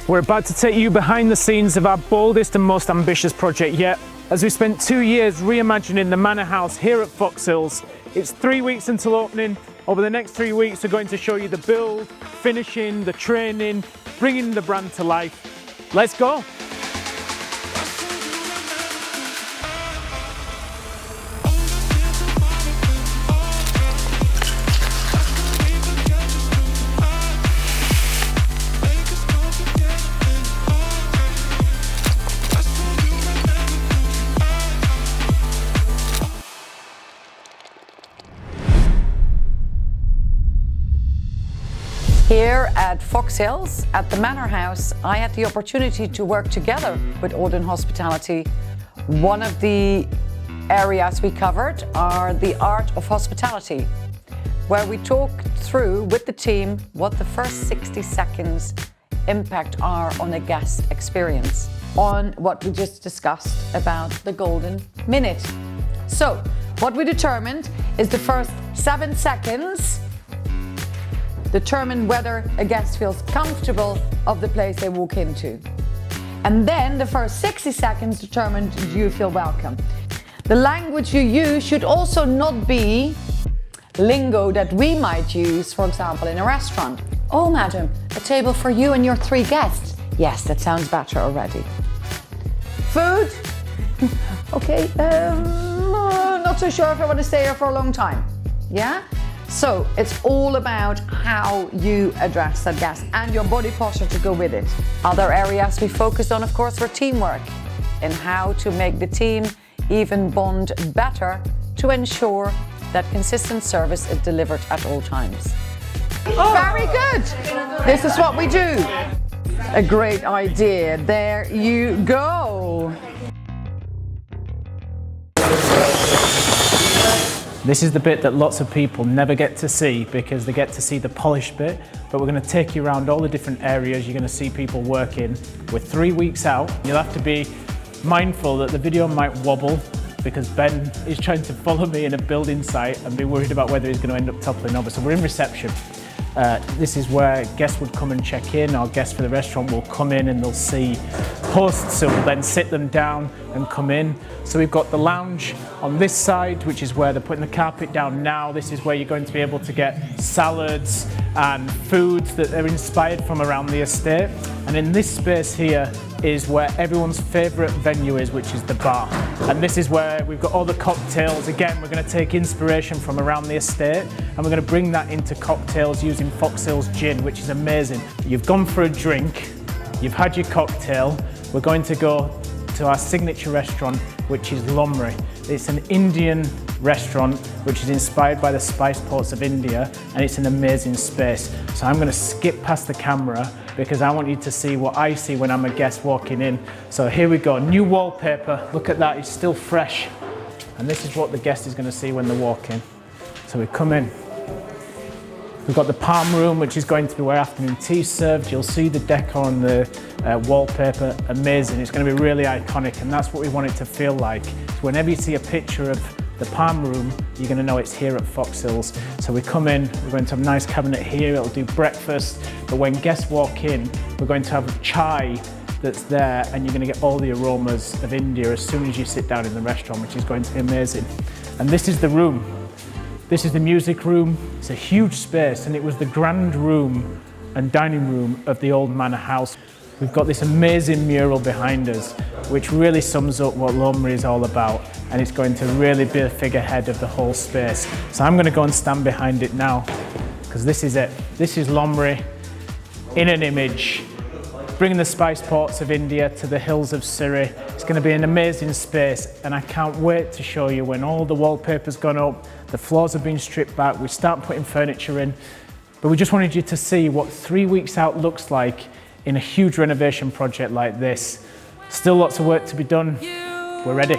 We're about to take you behind the scenes of our boldest and most ambitious project yet, as we spent 2 years reimagining the Manor House here at Foxhills. It's 3 weeks until opening. Over the next 3 weeks, we're going to show you the build, finishing, the training, bringing the brand to life. Let's go. Here at Foxhills, at the Manor House, I had the opportunity to work together with Auden Hospitality. One of the areas we covered are the art of hospitality, where we talked through with the team what the first 60 seconds impact are on a guest experience, on what we just discussed about the golden minute. So, what we determined is the first 7 seconds determine whether a guest feels comfortable of the place they walk into. And then the first 60 seconds determine do you feel welcome. The language you use should also not be lingo that we might use, for example, in a restaurant. Oh, madam, a table for you and your 3 guests. Yes, that sounds better already. Food? Okay, not so sure if I want to stay here for a long time. Yeah? So it's all about how you address that guest and your body posture to go with it. Other areas we focused on, of course, were teamwork and how to make the team even bond better to ensure that consistent service is delivered at all times. Oh. Very good. This is what we do. A great idea. There you go. This is the bit that lots of people never get to see because they get to see the polished bit, but we're going to take you around all the different areas. You're going to see people working. We're 3 weeks out. You'll have to be mindful that the video might wobble because Ben is trying to follow me in a building site and be worried about whether he's going to end up toppling over. So we're in reception. This is where guests would come and check in. Our guests for the restaurant will come in and they'll see hosts, so we'll then sit them down and come in. So we've got the lounge on this side, which is where they're putting the carpet down now. This is where you're going to be able to get salads and foods that are inspired from around the estate. And in this space here is where everyone's favourite venue is, which is the bar. And this is where we've got all the cocktails. Again, we're going to take inspiration from around the estate and we're going to bring that into cocktails using Foxhills gin, which is amazing. You've gone for a drink, you've had your cocktail. We're going to go to our signature restaurant, which is Lomri. It's an Indian restaurant which is inspired by the spice ports of India, and it's an amazing space. So I'm going to skip past the camera because I want you to see what I see when I'm a guest walking in. So here we go, new wallpaper. Look at that, it's still fresh. And this is what the guest is going to see when they walk in. So we come in. We've got the palm room, which is going to be where afternoon tea is served. You'll see the decor on the wallpaper, amazing. It's going to be really iconic, and that's what we want it to feel like. So whenever you see a picture of the palm room, you're going to know it's here at Foxhills. So we come in, we're going to have a nice cabinet here, it'll do breakfast, but when guests walk in, we're going to have chai that's there, and you're going to get all the aromas of India as soon as you sit down in the restaurant, which is going to be amazing. And this is the room. This is the music room. It's a huge space, and it was the grand room and dining room of the old Manor House. We've got this amazing mural behind us, which really sums up what Lomri is all about, and it's going to really be a figurehead of the whole space. So I'm going to go and stand behind it now, because this is it. This is Lomri in an image, bringing the spice ports of India to the hills of Surrey. It's going to be an amazing space, and I can't wait to show you when all the wallpaper's gone up, the floors have been stripped back, we start putting furniture in. But we just wanted you to see what 3 weeks out looks like in a huge renovation project like this. Still lots of work to be done. We're ready.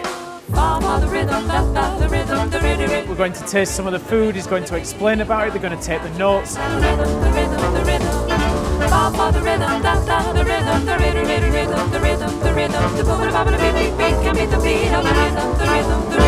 We're going to taste some of the food, he's going to explain about it, they're going to take the notes. The rhythm,